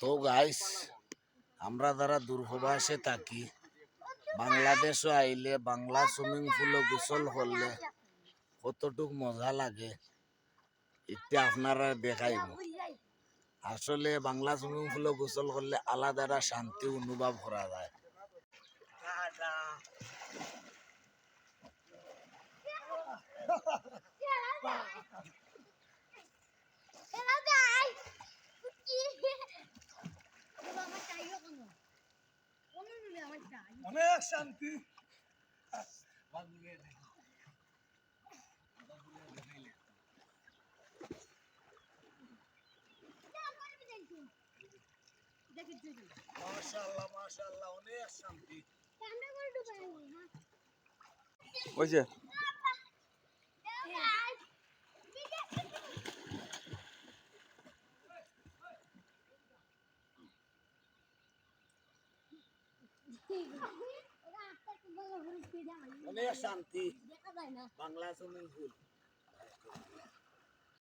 তো গাইস, আমরা যারা দূরপ্রবাসে থাকি, বাংলাদেশও আইলে বাংলা সুইমিং পুলে গোসল করলে কতটুক মজা লাগে এটা আপনারা দেখাইব। আসলে বাংলা সুইমিং পুলে গোসল করলে আলাদা একটা শান্তি অনুভব করা যায়। অনেক শান্তি। মাশাআল্লাহ মাশাআল্লাহ, অনেক শান্তি। ওই যে অনেক শান্তি বাংলা সুইমিং পুল।